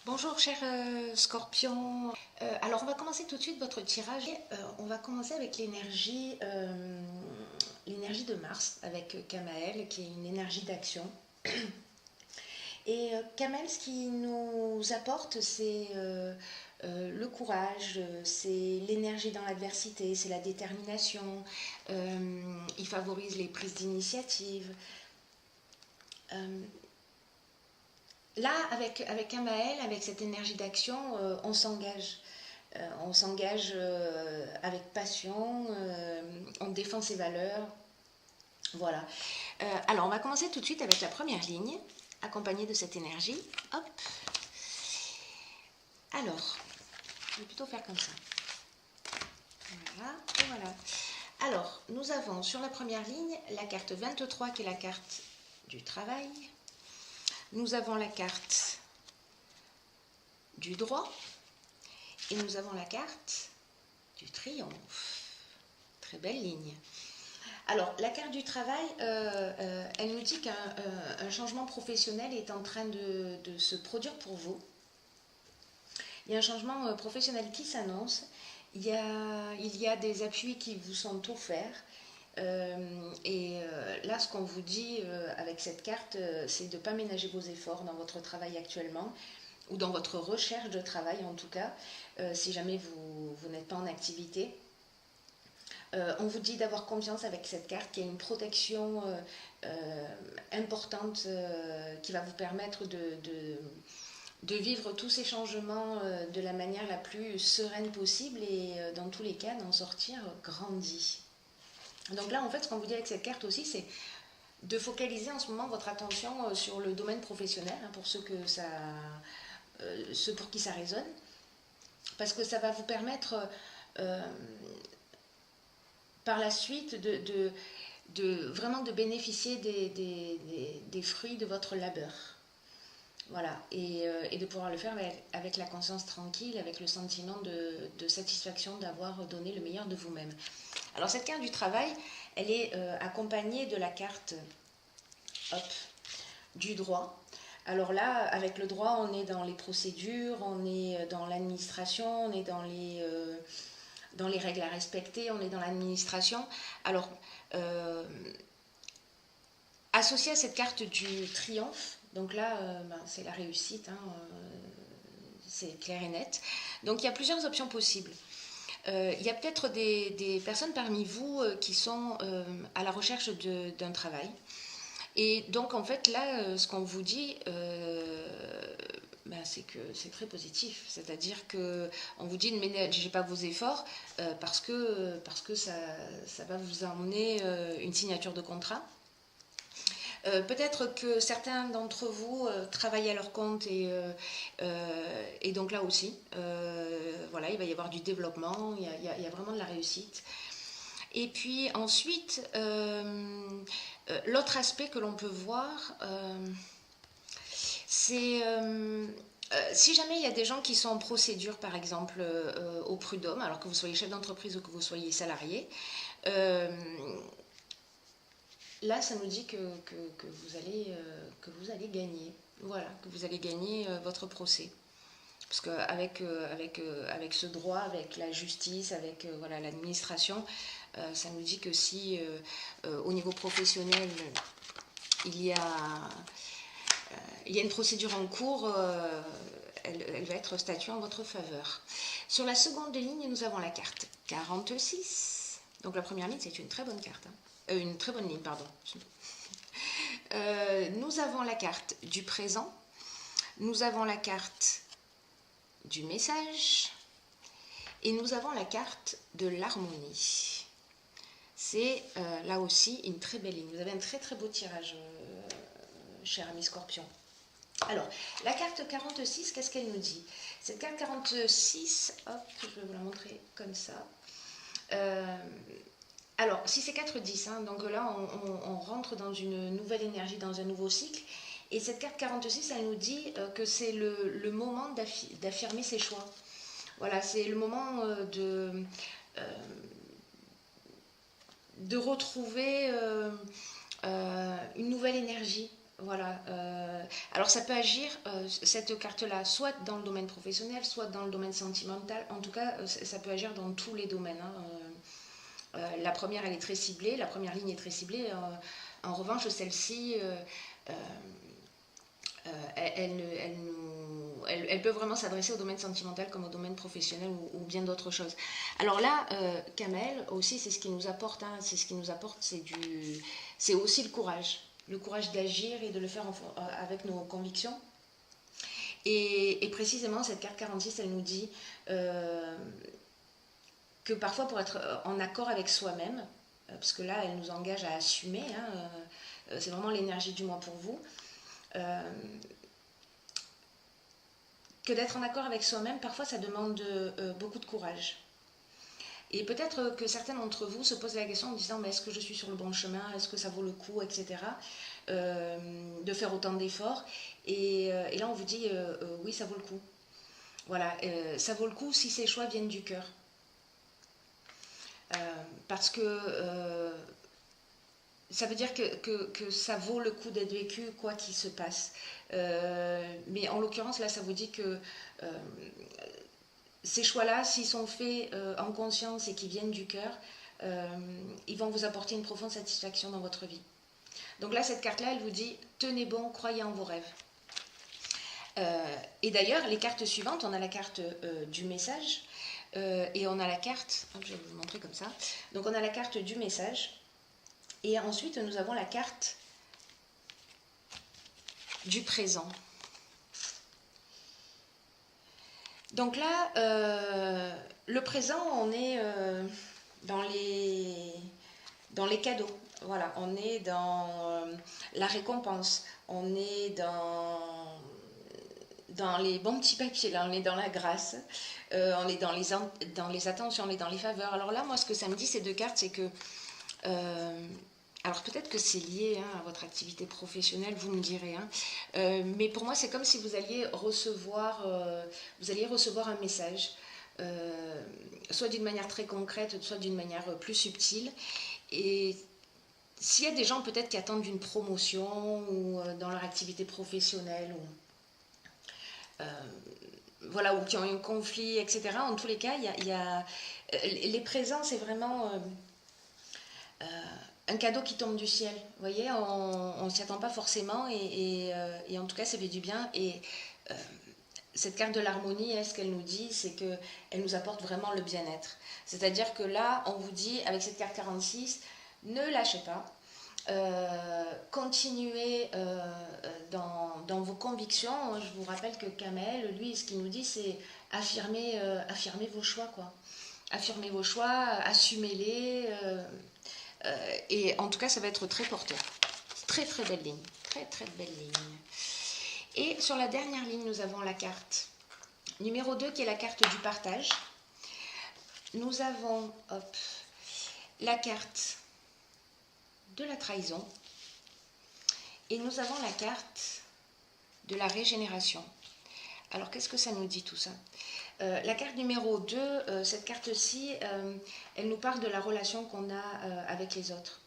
Bonjour cher Scorpion. Alors on va commencer tout de suite votre tirage. On va commencer avec l'énergie de Mars avec Kamael qui est une énergie d'action. Et Kamael, ce qui nous apporte, c'est le courage, c'est l'énergie dans l'adversité, c'est la détermination. Il favorise les prises d'initiative. Euh, Là, avec Amael, avec cette énergie d'action, on s'engage. On s'engage avec passion, on défend ses valeurs. Voilà. Alors, on va commencer tout de suite avec la première ligne, accompagnée de cette énergie. Hop. Alors, je vais plutôt faire comme ça. Voilà, et voilà. Alors, nous avons sur la première ligne la carte 23 qui est la carte du travail. Nous avons la carte du droit. Et nous avons la carte du triomphe. Très belle ligne. Alors, la carte du travail, elle nous dit qu'un changement professionnel est en train de se produire pour vous. Il y a un changement professionnel qui s'annonce. Il y a des appuis qui vous sont offerts. Là, ce qu'on vous dit avec cette carte, c'est de ne pas ménager vos efforts dans votre travail actuellement, ou dans votre recherche de travail en tout cas, si jamais vous n'êtes pas en activité. On vous dit d'avoir confiance avec cette carte, qui a une protection importante qui va vous permettre de vivre tous ces changements de la manière la plus sereine possible et dans tous les cas d'en sortir grandi. Donc là, en fait, ce qu'on vous dit avec cette carte aussi, c'est de focaliser en ce moment votre attention sur le domaine professionnel, hein, pour ceux pour qui ça résonne, parce que ça va vous permettre euh, par la suite vraiment de bénéficier des fruits de votre labeur. Voilà, et de pouvoir le faire avec la conscience tranquille, avec le sentiment de satisfaction d'avoir donné le meilleur de vous-même. Alors cette carte du travail, elle est accompagnée de la carte hop, du droit. Alors là, avec le droit, on est dans les procédures, on est dans l'administration, on est dans les règles à respecter, on est dans l'administration. Alors, associé à cette carte du triomphe, donc là, c'est la réussite, hein, c'est clair et net. Donc il y a plusieurs options possibles. Il y a peut-être des personnes parmi vous qui sont à la recherche d'un travail. Et donc en fait là, ce qu'on vous dit, c'est que c'est très positif. C'est-à-dire qu'on vous dit ne ménagez pas vos efforts parce que ça va vous emmener une signature de contrat. Peut-être que certains d'entre vous travaillent à leur compte et donc là aussi, voilà, il va y avoir du développement, il y a vraiment de la réussite. Et puis ensuite, l'autre aspect que l'on peut voir, c'est si jamais il y a des gens qui sont en procédure, par exemple, au prud'homme, alors que vous soyez chef d'entreprise ou que vous soyez salarié, euh, là, ça nous dit que vous allez gagner. Voilà, que vous allez gagner votre procès. Parce qu'avec ce droit, avec la justice, avec voilà, l'administration, ça nous dit que si au niveau professionnel, il y a, il y a une procédure en cours, elle va être statuée en votre faveur. Sur la seconde ligne, nous avons la carte 46. Donc la première ligne, c'est une très bonne carte. Une très bonne ligne, pardon. Nous avons la carte du présent. Nous avons la carte du message. Et nous avons la carte de l'harmonie. C'est là aussi une très belle ligne. Vous avez un très très beau tirage, cher ami Scorpion. Alors, la carte 46, qu'est-ce qu'elle nous dit? Cette carte 46, hop, je vais vous la montrer comme ça. Alors, si c'est 4-10, hein, donc là, on rentre dans une nouvelle énergie, dans un nouveau cycle. Et cette carte 46, elle nous dit que c'est le moment d'affirmer ses choix. Voilà, c'est le moment de retrouver une nouvelle énergie. Voilà. Alors ça peut agir, cette carte-là, soit dans le domaine professionnel, soit dans le domaine sentimental. En tout cas, ça peut agir dans tous les domaines, hein. La première, elle est très ciblée, la première ligne est très ciblée. En revanche, celle-ci, elle peut vraiment s'adresser au domaine sentimental comme au domaine professionnel ou bien d'autres choses. Alors là, Kamel aussi, c'est ce qui nous apporte, hein, c'est ce qui nous apporte, c'est aussi le courage d'agir et de le faire avec nos convictions. Et précisément, cette carte 46, elle nous dit que parfois pour être en accord avec soi-même, parce que là, elle nous engage à assumer, hein, c'est vraiment l'énergie du moi pour vous, que d'être en accord avec soi-même, parfois ça demande beaucoup de courage. Et peut-être que certains d'entre vous se posent la question en disant mais est-ce que je suis sur le bon chemin, est-ce que ça vaut le coup, etc. De faire autant d'efforts. Et là on vous dit oui, ça vaut le coup. Voilà, ça vaut le coup si ces choix viennent du cœur. Parce que ça veut dire que ça vaut le coup d'être vécu quoi qu'il se passe. Mais en l'occurrence, là, ça vous dit que ces choix-là, s'ils sont faits en conscience et qui viennent du cœur, ils vont vous apporter une profonde satisfaction dans votre vie. Donc là, cette carte-là, elle vous dit « Tenez bon, croyez en vos rêves ». Et d'ailleurs, les cartes suivantes, on a la carte du message et on a la carte, je vais vous montrer comme ça, donc on a la carte du message et ensuite nous avons la carte du présent. Donc là, le présent, on est dans les cadeaux. Voilà, on est dans la récompense, on est dans les bons petits papiers, là, on est dans la grâce, on est dans les attentions, on est dans les faveurs. Alors là, moi, ce que ça me dit, ces deux cartes, c'est que alors peut-être que c'est lié hein, à votre activité professionnelle, vous me direz. Hein. Mais pour moi, c'est comme si vous alliez recevoir un message, soit d'une manière très concrète, soit d'une manière plus subtile. Et s'il y a des gens peut-être qui attendent une promotion ou dans leur activité professionnelle, ou, voilà, ou qui ont eu un conflit, etc. En tous les cas, les présents, c'est vraiment un cadeau qui tombe du ciel. Vous voyez, on ne s'y attend pas forcément et en tout cas, ça fait du bien. Et cette carte de l'harmonie, ce qu'elle nous dit, c'est qu'elle nous apporte vraiment le bien-être. C'est-à-dire que là, on vous dit, avec cette carte 46, ne lâchez pas. Continuez dans vos convictions. Je vous rappelle que Kamel, lui, ce qu'il nous dit, c'est affirmer vos choix, quoi. Affirmez vos choix, assumez-les. Et en tout cas, ça va être très porteur. Très très belle ligne. Très très belle ligne. Et sur la dernière ligne, nous avons la carte numéro 2 qui est la carte du partage. Nous avons la carte de la trahison. Et nous avons la carte de la régénération. Alors, qu'est-ce que ça nous dit tout ça ? La carte numéro 2, cette carte-ci, elle nous parle de la relation qu'on a avec les autres.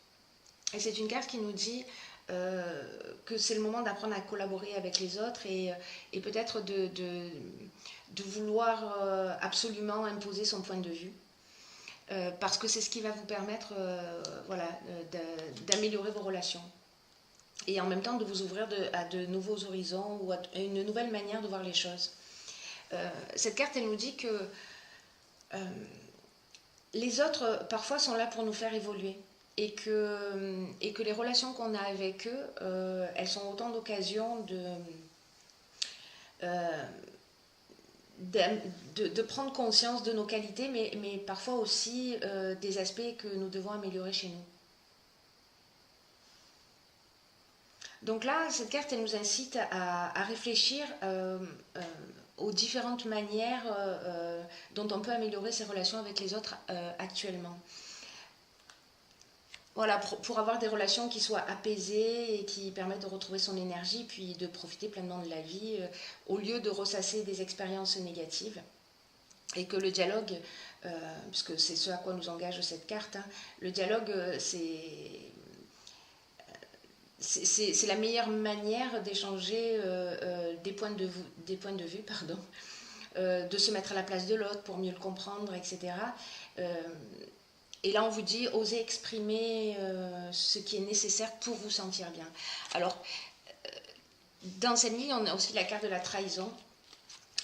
Et c'est une carte qui nous dit que c'est le moment d'apprendre à collaborer avec les autres et peut-être de vouloir absolument imposer son point de vue. Parce que c'est ce qui va vous permettre voilà, d'améliorer vos relations. Et en même temps de vous ouvrir à de nouveaux horizons ou à une nouvelle manière de voir les choses. Cette carte, elle nous dit que les autres, parfois, sont là pour nous faire évoluer. Et que les relations qu'on a avec eux, elles sont autant d'occasions de prendre conscience de nos qualités, mais parfois aussi des aspects que nous devons améliorer chez nous. Donc là, cette carte, elle nous incite à réfléchir aux différentes manières dont on peut améliorer ses relations avec les autres actuellement. Voilà, pour avoir des relations qui soient apaisées et qui permettent de retrouver son énergie, puis de profiter pleinement de la vie, au lieu de ressasser des expériences négatives. Et que le dialogue, puisque c'est ce à quoi nous engage cette carte, hein, le dialogue, c'est la meilleure manière d'échanger des points de vue, pardon, de se mettre à la place de l'autre pour mieux le comprendre, etc. Et là, on vous dit, osez exprimer ce qui est nécessaire pour vous sentir bien. Alors, dans cette ligne, on a aussi la carte de la trahison.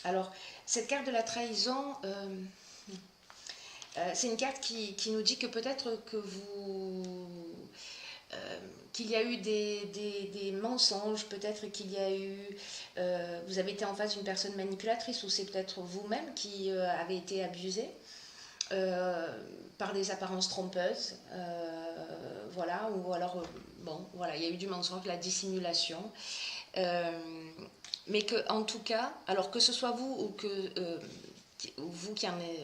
Alors, cette carte de la trahison, c'est une carte qui nous dit que peut-être que qu'il y a eu des mensonges, peut-être qu'il y a eu, vous avez été en face d'une personne manipulatrice, ou c'est peut-être vous-même qui avez été abusé par des apparences trompeuses, voilà, ou alors, bon, voilà, il y a eu du mensonge, de la dissimulation, mais que, en tout cas, alors que ce soit vous ou que vous qui avez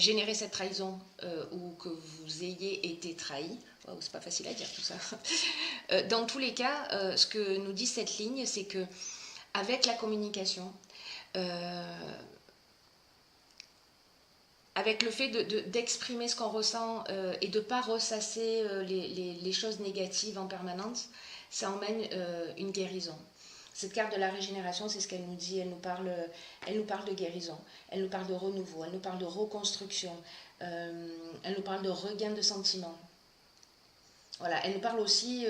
généré cette trahison, ou que vous ayez été trahi, wow, c'est pas facile à dire tout ça. Dans tous les cas, ce que nous dit cette ligne, c'est que avec la communication, avec le fait d'exprimer ce qu'on ressent et de ne pas ressasser les choses négatives en permanence, ça emmène une guérison. Cette carte de la régénération, c'est ce qu'elle nous dit, elle nous parle de guérison, elle nous parle de renouveau, elle nous parle de reconstruction, elle nous parle de regain de sentiments. Voilà, elle nous parle aussi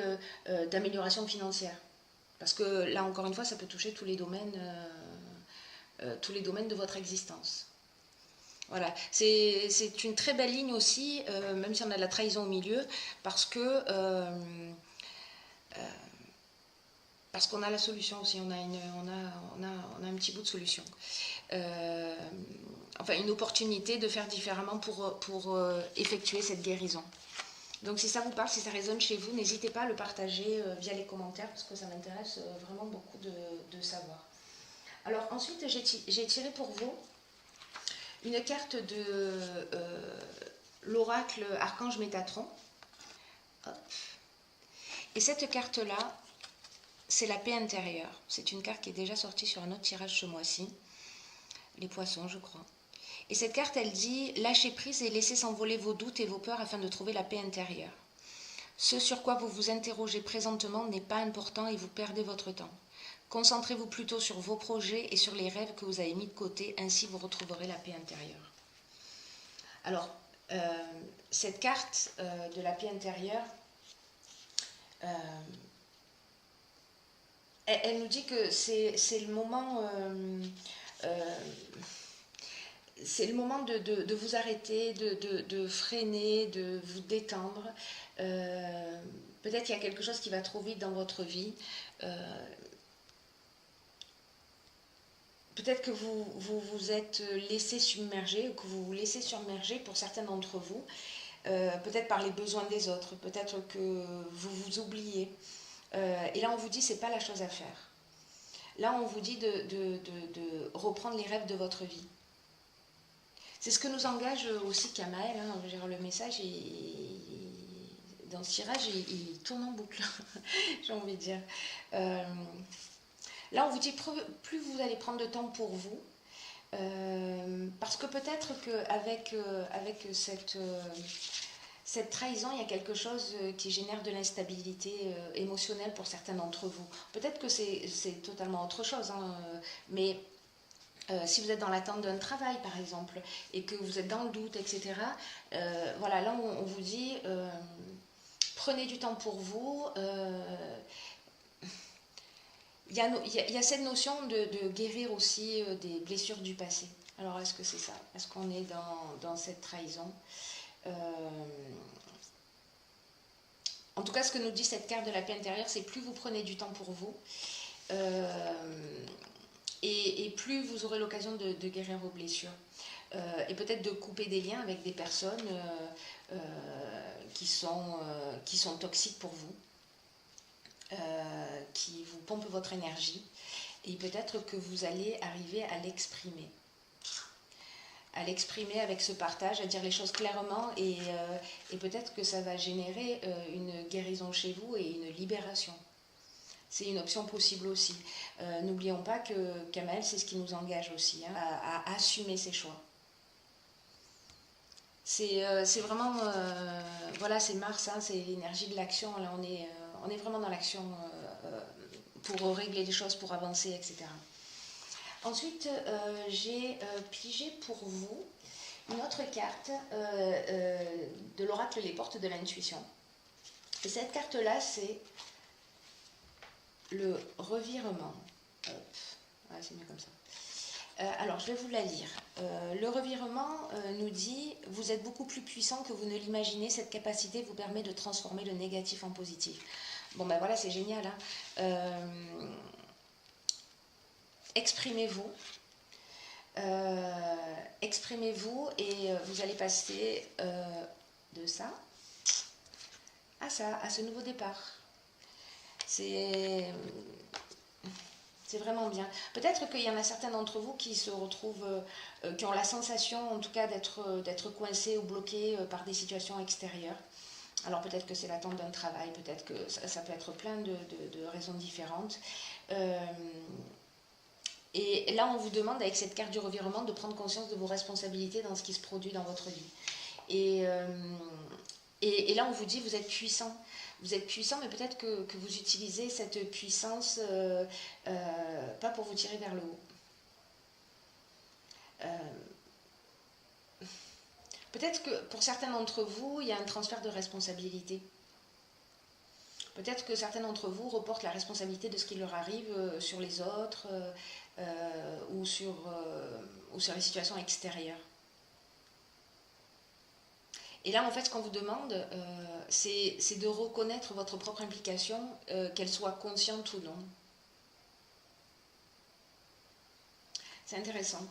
d'amélioration financière. Parce que là, encore une fois, ça peut toucher tous les domaines de votre existence. Voilà, c'est une très belle ligne aussi, même si on a de la trahison au milieu, parce qu'on a la solution aussi, on a un petit bout de solution. Enfin, une opportunité de faire différemment pour effectuer cette guérison. Donc si ça vous parle, si ça résonne chez vous, n'hésitez pas à le partager via les commentaires, parce que ça m'intéresse vraiment beaucoup de savoir. Alors ensuite, j'ai tiré pour vous une carte de l'oracle Archange Métatron. Hop. Et cette carte-là, c'est la paix intérieure. C'est une carte qui est déjà sortie sur un autre tirage ce mois-ci. Les poissons, je crois. Et cette carte, elle dit « Lâchez prise et laissez s'envoler vos doutes et vos peurs afin de trouver la paix intérieure. Ce sur quoi vous vous interrogez présentement n'est pas important et vous perdez votre temps. Concentrez-vous plutôt sur vos projets et sur les rêves que vous avez mis de côté, ainsi vous retrouverez la paix intérieure. » Alors, cette carte de la paix intérieure, elle nous dit que c'est le moment, de vous arrêter, de freiner, de vous détendre. Peut-être qu'il y a quelque chose qui va trop vite dans votre vie. Peut-être que vous vous êtes laissé submerger, ou que vous vous laissez submerger pour certains d'entre vous, peut-être par les besoins des autres, peut-être que vous vous oubliez. Et là, on vous dit, c'est pas la chose à faire. Là, on vous dit de reprendre les rêves de votre vie. C'est ce que nous engage aussi Kamael, hein, le message, dans ce tirage, il tourne en boucle, j'ai envie de dire. Là, on vous dit, plus vous allez prendre de temps pour vous, parce que peut-être qu'avec cette trahison, il y a quelque chose qui génère de l'instabilité émotionnelle pour certains d'entre vous. Peut-être que c'est totalement autre chose, hein, mais si vous êtes dans l'attente d'un travail, par exemple, et que vous êtes dans le doute, etc., voilà, là, on vous dit, prenez du temps pour vous. Il y a cette notion de guérir aussi des blessures du passé. Alors, est-ce que c'est ça? Est-ce qu'on est dans cette trahison? En tout cas, ce que nous dit cette carte de la paix intérieure, c'est plus vous prenez du temps pour vous, et plus vous aurez l'occasion de guérir vos blessures. Et peut-être de couper des liens avec des personnes qui sont toxiques pour vous, qui vous pompent votre énergie, et peut-être que vous allez arriver à l'exprimer. Avec ce partage, à dire les choses clairement, et peut-être que ça va générer une guérison chez vous et une libération. C'est une option possible aussi. N'oublions pas que Kamael, c'est ce qui nous engage aussi, hein, à assumer ses choix. C'est vraiment, voilà, c'est Mars, hein, c'est l'énergie de l'action. Là, on est vraiment dans l'action pour régler les choses, pour avancer, etc. Ensuite, j'ai pigé pour vous une autre carte de l'oracle Les Portes de l'Intuition. Et cette carte-là, c'est le revirement. Hop. Ouais, c'est mieux comme ça. Alors, je vais vous la lire. Le revirement nous dit « Vous êtes beaucoup plus puissant que vous ne l'imaginez. Cette capacité vous permet de transformer le négatif en positif. » Bon, ben voilà, c'est génial. Hein. Exprimez-vous. Exprimez-vous et vous allez passer de ça à ça, à ce nouveau départ. C'est vraiment bien. Peut-être qu'il y en a certains d'entre vous qui se retrouvent, qui ont la sensation en tout cas d'être coincés ou bloqués par des situations extérieures. Alors peut-être que c'est l'attente d'un travail, peut-être que ça peut être plein de raisons différentes. Et là, on vous demande, avec cette carte du revirement, de prendre conscience de vos responsabilités dans ce qui se produit dans votre vie. Et là, on vous dit, vous êtes puissant. Vous êtes puissant, mais peut-être que vous utilisez cette puissance pas pour vous tirer vers le haut. Peut-être que pour certains d'entre vous, il y a un transfert de responsabilité. Peut-être que certains d'entre vous reportent la responsabilité de ce qui leur arrive sur les autres ou sur les situations extérieures. Et là, en fait, ce qu'on vous demande, c'est de reconnaître votre propre implication, qu'elle soit consciente ou non. C'est intéressant.